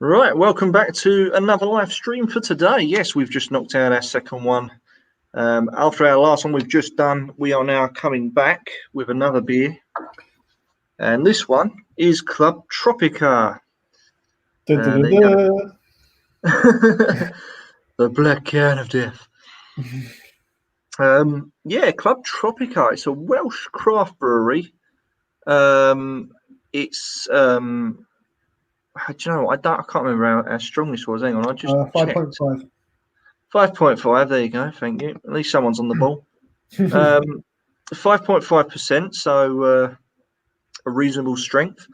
Right, welcome back to another live stream for today. Yes, we've just knocked out our second one. After our last one we've just done, we are now coming back with another beer. And this one is Club Tropica. The Black Can of Death. Yeah, Club Tropica. It's a Welsh craft brewery. It's do you know what? I can't remember how strong this was. Hang on, I just 5.5. 5.5. There you go. Thank you. At least someone's on the ball. 5.5%, so a reasonable strength.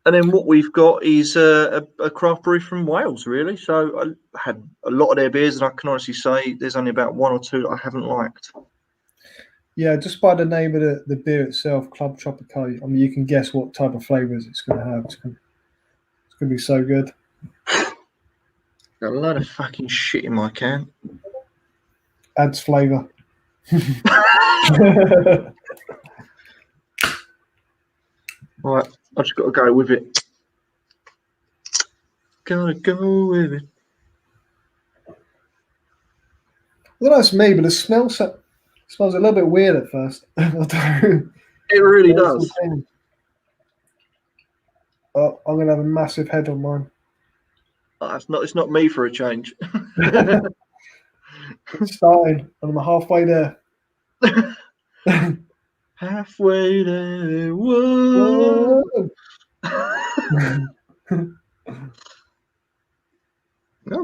And then what we've got is a craft brew from Wales, really. So I had a lot of their beers, and I can honestly say there's only about one or two that I haven't liked. Yeah, just by the name of the beer itself, Club Tropica, I mean, you can guess what type of flavours it's going to have. It's going to be so good. Got a lot of fucking shit in my can. Adds flavour. Right, I just got to go with it. Gotta go with it. I don't know, it's me, but it smells a little bit weird at first. It really does. Oh, I'm going to have a massive head on mine. Oh, it's not me for a change. It's starting, and I'm halfway there. Halfway there. Whoa. I've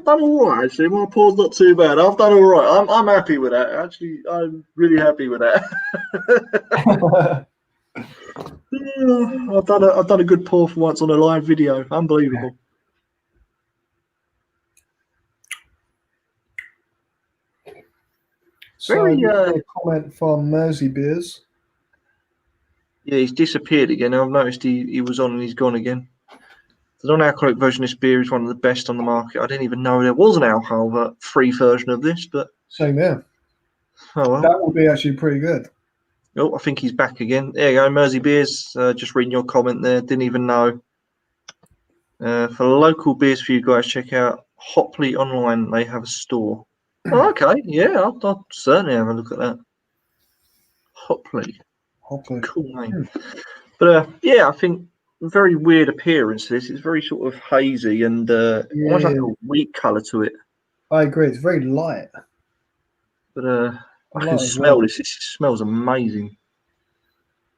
done all right, actually. My pause not too bad. I've done all right. I'm happy with that. Actually, I'm really happy with that. I've done a good pour for once on a live video. Unbelievable. So, a comment from Mersey Beers. Yeah, he's disappeared again. I've noticed he was on and he's gone again. The non-alcoholic version of this beer is one of the best on the market. I didn't even know there was an alcohol-free version of this, but same there. Oh well. That would be actually pretty good. Oh, I think he's back again. There you go, Mersey Beers. Just reading your comment there. Didn't even know. For local beers for you guys, check out Hopley online. They have a store. Oh, okay, yeah, I'll certainly have a look at that. Hopley. Cool name. But yeah, I think very weird appearance. This it's very sort of hazy and almost like a wheat colour to it. I agree. It's very light. But I can smell this. It smells amazing.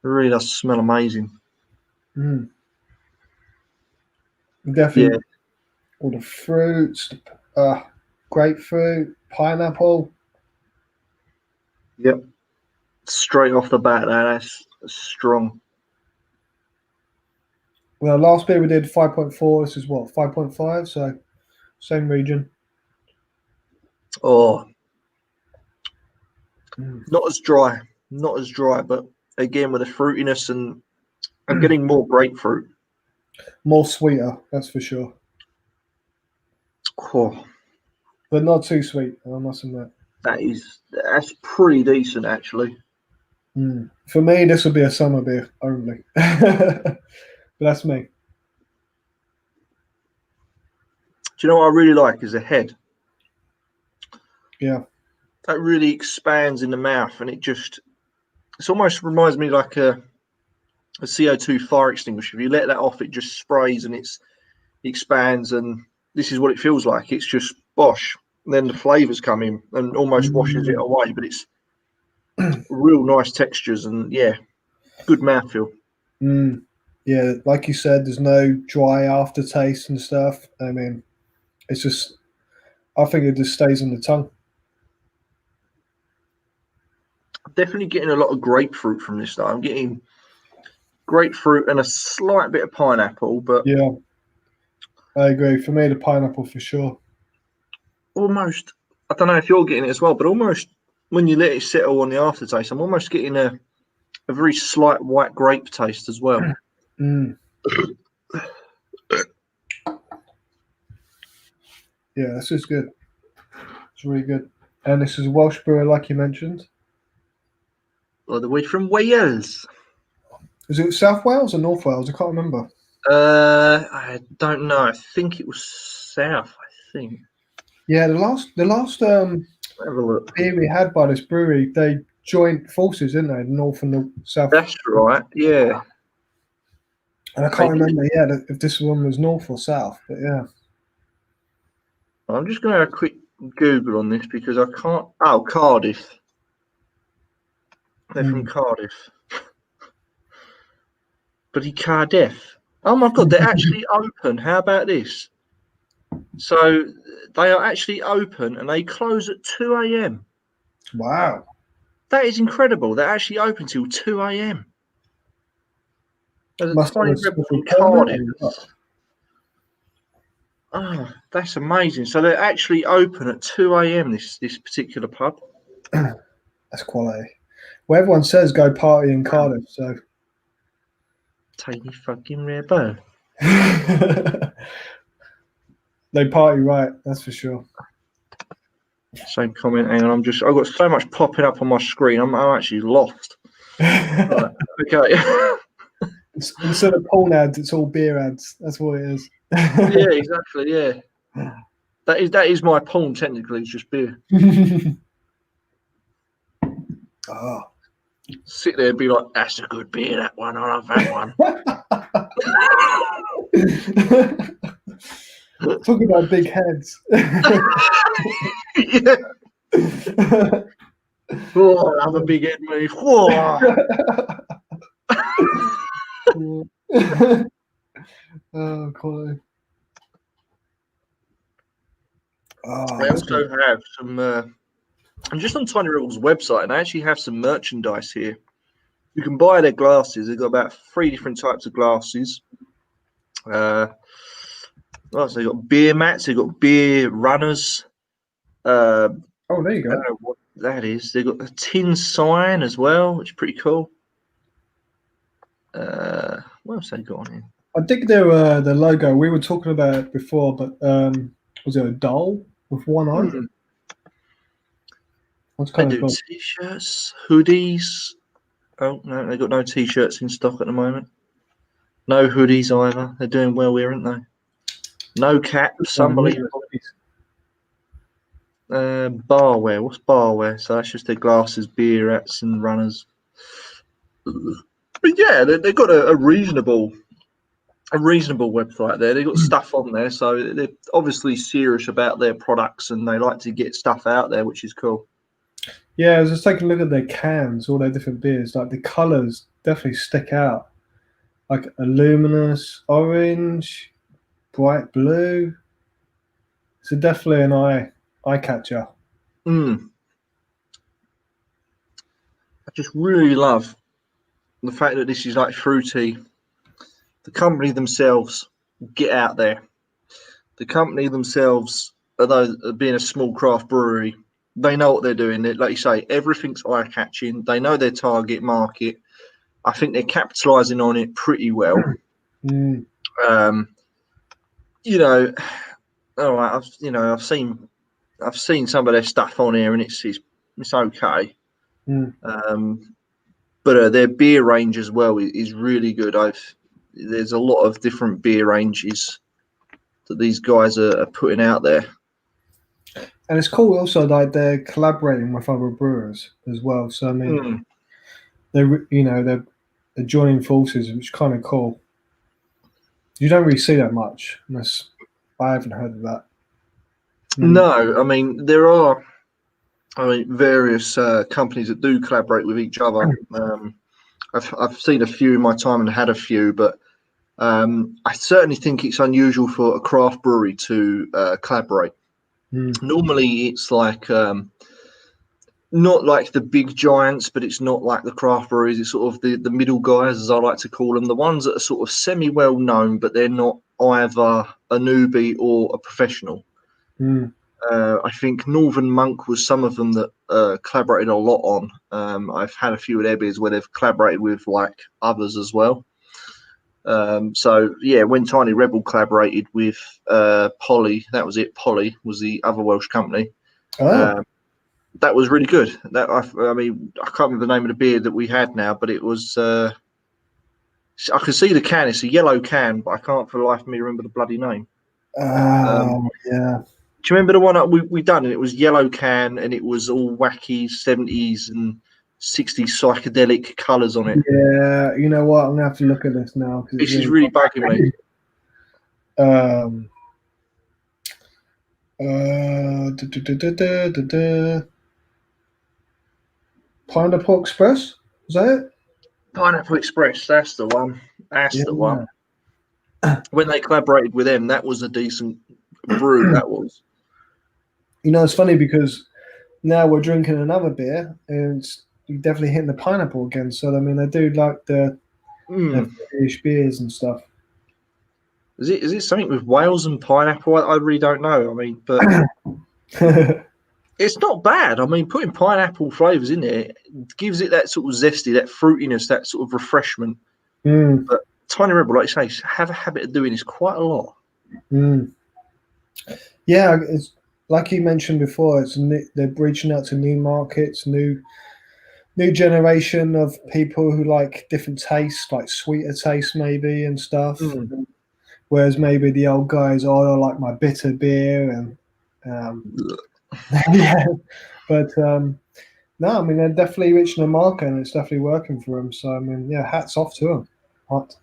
It really does smell amazing. Definitely. Yeah. All the fruits, grapefruit, pineapple. Yep. Straight off the bat, that's strong. Well, last beer we did 5.4. This is what, 5.5? So same region. Oh. Not as dry, but again with the fruitiness, and I'm getting more grapefruit. More sweeter, that's for sure. Oh. But not too sweet, I must admit. That's pretty decent, actually. For me, this would be a summer beer only. But that's me. Do you know what I really like is the head? Yeah. That really expands in the mouth, and it almost reminds me like a CO2 fire extinguisher. If you let that off, it just sprays and it expands, and this is what it feels like. It's just bosh. And then the flavors come in and almost washes it away, but it's real nice textures and yeah, good mouthfeel. Yeah, like you said, there's no dry aftertaste and stuff. I mean, it's just, I think it just stays in the tongue. I'm definitely getting a lot of grapefruit from this though. I'm getting grapefruit and a slight bit of pineapple, but yeah, I agree. For me, the pineapple for sure. Almost, I don't know if you're getting it as well, but almost when you let it settle on the aftertaste, I'm almost getting a very slight white grape taste as well. Yeah, this is good. It's really good. And this is a Welsh brewer, like you mentioned. All the way from Wales. Is it South Wales or North Wales? I can't remember. I don't know. I think it was South. I think. Yeah, the last Have a look. beer we had by this brewery, they joined forces, didn't they? The North and the South. That's right. Yeah. And I can't remember, if this one was North or South, but yeah. I'm just going to have a quick Google on this because I can't. Oh, Cardiff. They're from Cardiff. Bloody Cardiff. Oh my God, they're actually open. How about this? So they are actually open and they close at 2 a.m. Wow. That is incredible. They're actually open till 2 a.m. There's a Must have tiny a rebel from special permit Cardiff. or what? Oh, that's amazing. So they're actually open at 2 a.m. This particular pub. That's quality. Well, everyone says go party in Cardiff, so Tiny fucking rebel. they party right, that's for sure. Same comment. Hang on, I've got so much popping up on my screen. I'm actually lost. Right, okay. Instead of porn ads, it's all beer ads. That's what it is. Yeah, exactly. Yeah, that is my porn. Technically, it's just beer. Oh. Sit there and be like, "That's a good beer. That one. I love that one." Talking about big heads. Yeah. Oh, I have a big head move. Whoa. Oh, quality. Oh, They that's also good. have some. I'm just on Tiny Rebel's website, and they actually have some merchandise here. You can buy their glasses. They've got about 3 different types of glasses. So they've got beer mats. They've got beer runners. Oh, there you I go. don't know what that is. They've got a tin sign as well, which is pretty cool. What else they got on here? I dig their logo. We were talking about it before, but was it a doll with one eye? That's They kind of do cool. t-shirts, hoodies. Oh no, they've got no t-shirts in stock at the moment. No hoodies either. They're doing well here, aren't they? No caps. Unbelievable. Barware. What's barware? So that's just their glasses, beer hats, and runners. But yeah, they've got a reasonable website there. They've got stuff on there, so they're obviously serious about their products and they like to get stuff out there, which is cool. Yeah, I was just taking a look at their cans, all their different beers. Like the colours definitely stick out. Like a luminous orange, bright blue. So definitely an eye catcher. I just really love the fact that this is like fruity. The company themselves get out there. The company themselves, although being a small craft brewery, they know what they're doing. Like you say, everything's eye-catching. They know their target market. I think they're capitalising on it pretty well. Mm. You know, all right. I've seen some of their stuff on here, and it's okay. But their beer range as well is really good. There's a lot of different beer ranges that these guys are putting out there. And it's cool also like they're collaborating with other brewers as well. So I mean, they're joining forces, which is kind of cool. You don't really see that much, unless I haven't heard of that. No, I mean there are, various companies that do collaborate with each other. I've seen a few in my time and had a few, but I certainly think it's unusual for a craft brewery to collaborate. Normally, it's like not like the big giants, but it's not like the craft breweries. It's sort of the middle guys, as I like to call them, the ones that are sort of semi well known, but they're not either a newbie or a professional. I think Northern Monk was some of them that collaborated a lot on. I've had a few of their beers where they've collaborated with like others as well. So yeah, when Tiny Rebel collaborated with Polly, that was it. Polly was the other Welsh company. That was really good. That I mean, I can't remember the name of the beer that we had now, but it was I can see the can. It's a yellow can, but I can't for the life of me remember the bloody name. Yeah. Do you remember the one that we done? And it was yellow can, and it was all wacky 70s and 60s psychedelic colours on it. Yeah, you know what? I'm gonna have to look at this now because This is really bugging me. Pineapple Express, is that it? Pineapple Express, that's the one. That's the one. When they collaborated with them, that was a decent brew. That was. You know, it's funny because now we're drinking another beer, and you're definitely hitting the pineapple again. So I mean, I do like the British beers and stuff. Is it something with Wales and pineapple? I really don't know. I mean, but it's not bad. I mean, putting pineapple flavours in there gives it that sort of zesty, that fruitiness, that sort of refreshment. But Tiny Rebel, like you say, have a habit of doing this quite a lot. Yeah, it's like you mentioned before. They're reaching out to new markets, new generation of people who like different tastes, like sweeter tastes maybe and stuff. Whereas maybe the old guys, oh, I like my bitter beer and yeah, but no, I mean they're definitely reaching a market and it's definitely working for them. So I mean, yeah, hats off to them. What?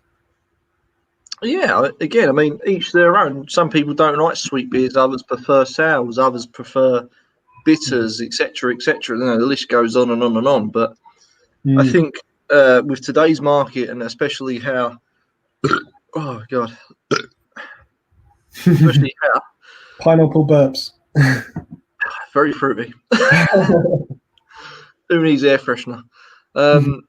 Yeah, again, I mean, each their own. Some people don't like sweet beers, others prefer sours, others prefer bitters, etc., etc. You know, the list goes on and on and on. But I think with today's market, and especially how, oh god, especially how Pineapple burps. very fruity. Who needs air freshener? So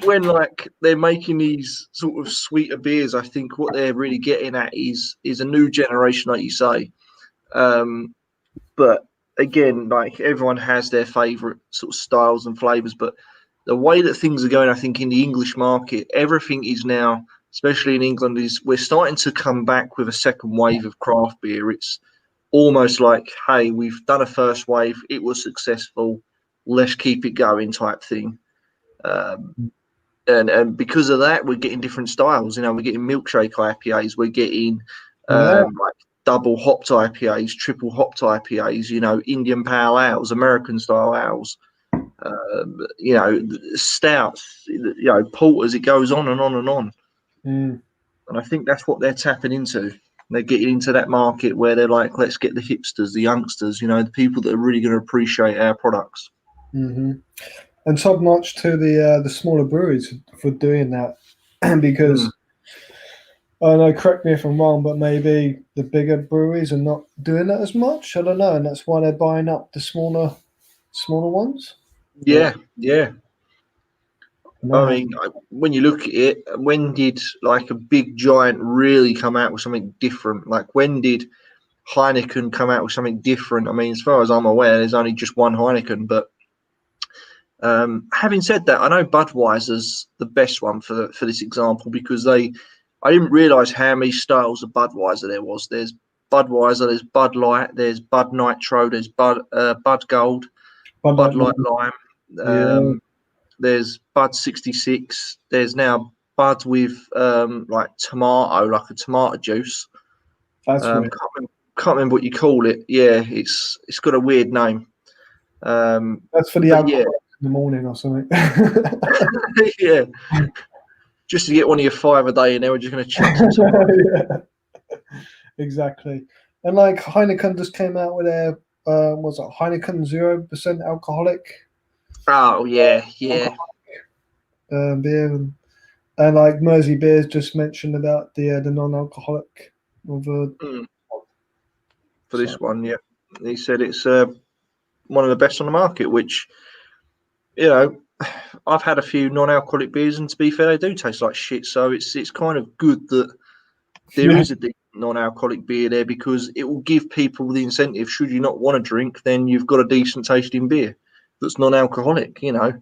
when like they're making these sort of sweeter beers, I think what they're really getting at is a new generation, like you say. But again, like everyone has their favourite sort of styles and flavours, but the way that things are going, I think in the English market, everything is now, especially in England, is we're starting to come back with a second wave of craft beer. It's almost like, hey, we've done a first wave, it was successful, let's keep it going type thing. And because of that, we're getting different styles. You know, we're getting milkshake IPAs, we're getting like double hopped IPAs, triple hopped IPAs. You know, Indian pale ales, American style ales. You know, stouts. You know, porters. It goes on and on and on. And I think that's what they're tapping into. They're getting into that market where they're like, let's get the hipsters, the youngsters. You know, the people that are really going to appreciate our products. And top notch to the smaller breweries for doing that, because I know, correct me if I'm wrong, but maybe the bigger breweries are not doing that as much. I don't know, and that's why they're buying up the smaller ones. Yeah. I mean, when you look at it, when did like a big giant really come out with something different? Like when did Heineken come out with something different? I mean, as far as I'm aware, there's only just one Heineken, but having said that, I know Budweiser's the best one for this example because I didn't realise how many styles of Budweiser there was. There's Budweiser, there's Bud Light, there's Bud Nitro, there's Bud Gold, Bud Light Lime. There's Bud 66. There's now Bud with like tomato, like a tomato juice. That's weird. Can't remember what you call it. Yeah, it's got a weird name. That's for the alcohol in the morning or something. Yeah, just to get one of your 5 a day, and they were just going to chuck some. Yeah, exactly. And like Heineken just came out with their was it Heineken 0% alcoholic? Oh yeah. Beer and like Mersey Beers just mentioned about the non-alcoholic of for this one. Yeah, he said it's one of the best on the market, which, you know, I've had a few non-alcoholic beers, and to be fair, they do taste like shit. So it's kind of good that there is a non-alcoholic beer there because it will give people the incentive. Should you not want to drink, then you've got a decent tasting beer that's non-alcoholic. You know,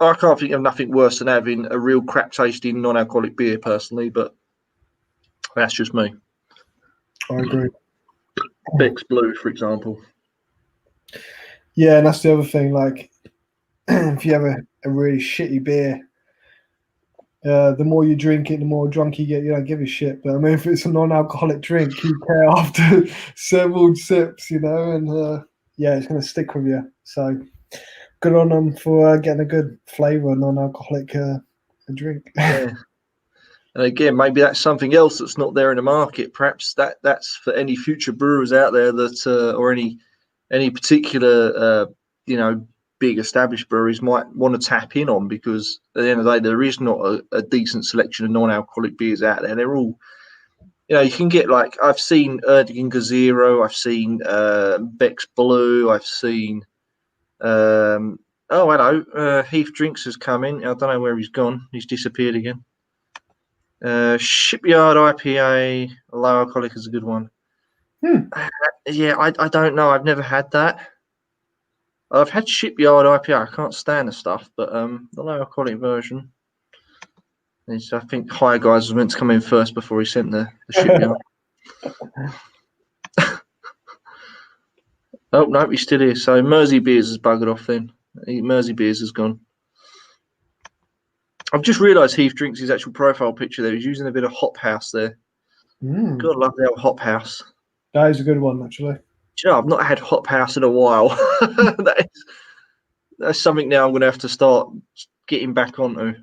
I can't think of nothing worse than having a real crap tasting non-alcoholic beer personally, but that's just me. I agree. Beck's Blue, for example. Yeah, and that's the other thing. Like, if you have a really shitty beer, the more you drink it, the more drunk you get. You don't give a shit. But I mean, if it's a non-alcoholic drink, you care after several sips, and yeah, it's going to stick with you. So good on them for getting a good flavour non-alcoholic drink. Yeah. And again, maybe that's something else that's not there in the market. Perhaps that's for any future brewers out there that, or any particular, big established breweries might want to tap in on, because at the end of the day, there is not a decent selection of non-alcoholic beers out there. They're all, you can get, like, I've seen Erdinger Zero, I've seen Beck's Blue, I've seen, oh, hello, Heath Drinks has come in. I don't know where he's gone. He's disappeared again. Shipyard IPA, low alcoholic is a good one. Yeah, I don't know. I've never had that. I've had Shipyard IPA. I can't stand the stuff, but the low alcoholic version is, I think, High Guys was meant to come in first before he sent the Shipyard. Oh no, he's still here. So Mersey Beers has buggered off then. Mersey Beers has gone. I've just realised Heath Drinks his actual profile picture there. He's using a bit of Hop House there. God love the old Hop House. That is a good one, actually. Do you know, I've not had Hop House in a while. That's something now I'm going to have to start getting back onto.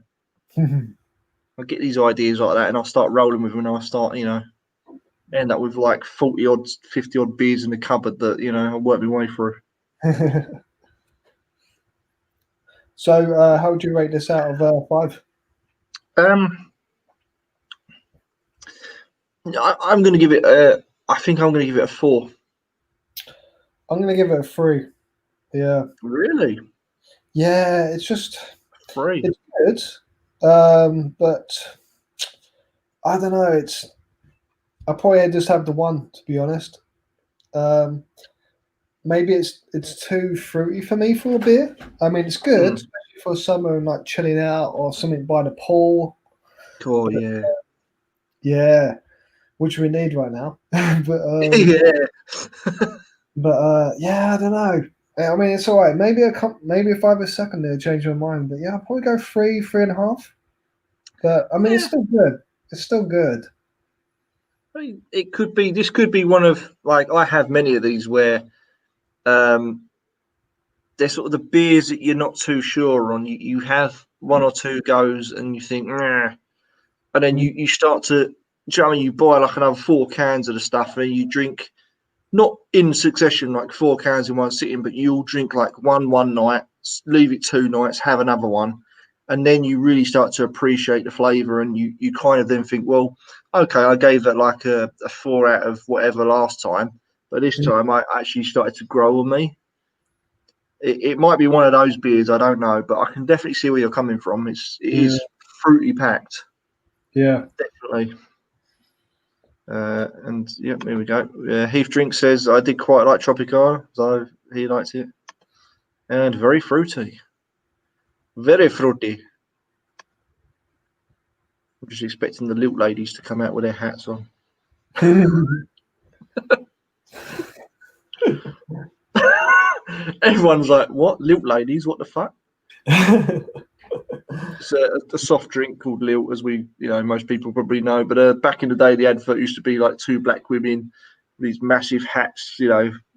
I get these ideas like that, and I'll start rolling with them, and I'll start, end up with like 40 odd, 50 odd beers in the cupboard that, I'll work my way through. So, how would you rate this out of 5? I'm going to give it I think I'm going to give it a 4. I'm going to give it a 3. Yeah. Really? Yeah, it's just 3. It's good, but I don't know. I probably just have the 1, to be honest. Maybe it's too fruity for me for a beer. I mean, it's good, especially for summer and like chilling out or something by the pool. Cool, yeah. Yeah, which we need right now. but yeah, I don't know. I mean, it's all right. Maybe if I have a second there, change my mind. But yeah, I'll probably go 3.5. But I mean, it's still good. It's still good. I mean, it could be. This could be one of, like, I have many of these where they're sort of the beers that you're not too sure on. You have 1 or 2 goes and you think, nah. And then you start to, do you know what I mean? You buy like another 4 cans of the stuff, and you drink, not in succession, like 4 cans in one sitting, but you'll drink like one night, leave it 2 nights, have another one. And then you really start to appreciate the flavour, and you kind of then think, well, okay, I gave that like a 4 out of whatever last time, but this time I actually started to grow on me. It might be one of those beers, I don't know, but I can definitely see where you're coming from. It is fruity packed. Yeah, definitely. And yeah, here we go. Heath Drink says, I did quite like Tropica, so he likes it. And very fruity. Very fruity. I'm just expecting the Lilt ladies to come out with their hats on. Everyone's like, what? Lilt ladies? What the fuck? It's a soft drink called Lilt, as most people probably know. But back in the day, the advert used to be like 2 black women, these massive hats,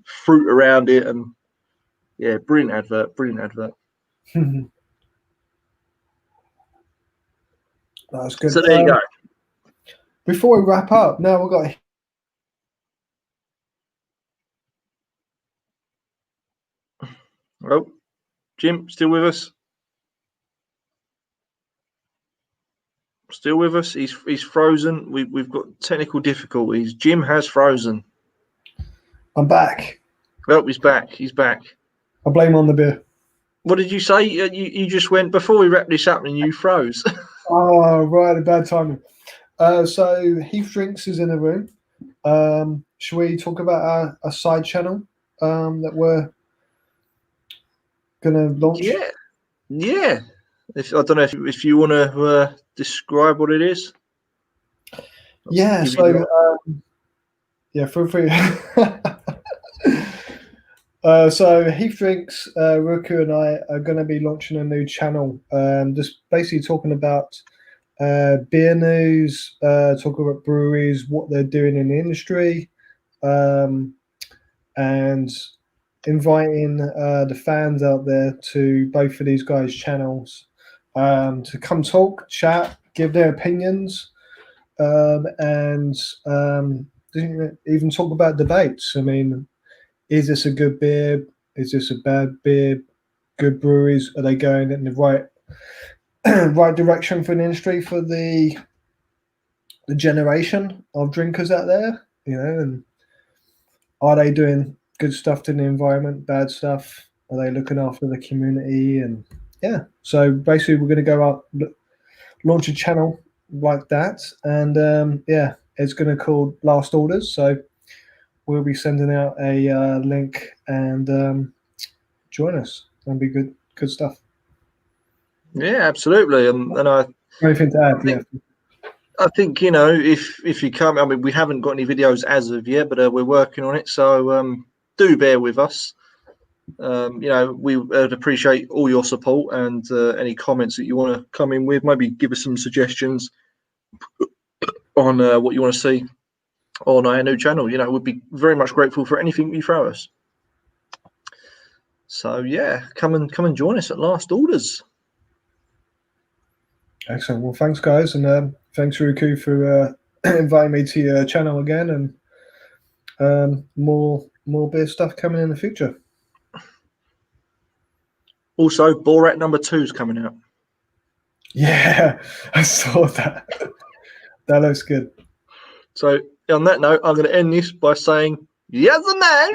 fruit around it, and yeah, brilliant advert. That's good. So there you go. Before we wrap up, now we've got. Oh, Jim, still with us? Still with us? He's frozen. We've got technical difficulties. Jim has frozen. I'm back. Oh, he's back. He's back. I blame on the beer. What did you say? You just went, before we wrap this up, and you froze. Oh, right, bad timing. So Heath Drinks is in the room. Should we talk about our side channel that we're going to launch? Yeah. I don't know if you want to describe what it is. Yeah. So yeah, feel free. So Heath Drinks, Ruku and I are going to be launching a new channel, just basically talking about beer news, talking about breweries, what they're doing in the industry, and inviting the fans out there to both of these guys' channels to come talk, chat, give their opinions, and even talk about debates. I mean, is this a good beer? Is this a bad beer? Good breweries, are they going in the right right direction for an industry for the generation of drinkers out there? You know, and are they doing good stuff to the environment, bad stuff? Are they looking after the community? And yeah, so basically, we're going to go out, launch a channel like that, and yeah, it's going to call Last Orders. So we'll be sending out a link and join us. That'll be good stuff. Yeah, absolutely. And Anything to add? Yeah. I think, you know, if you come, I mean, we haven't got any videos as of yet, but we're working on it. So do bear with us. You know, we would appreciate all your support and any comments that you want to come in with. Maybe give us some suggestions on what you want to see on our new channel. You know, we'd be very much grateful for anything you throw us. So yeah, come and join us at Last Orders. Excellent. Well, thanks, guys, and thanks, Ruku, for inviting me to your channel again, and more beer stuff coming in the future. Also, Borat #2 is coming out. Yeah, I saw that. That looks good. So on that note, I'm going to end this by saying, yes, man.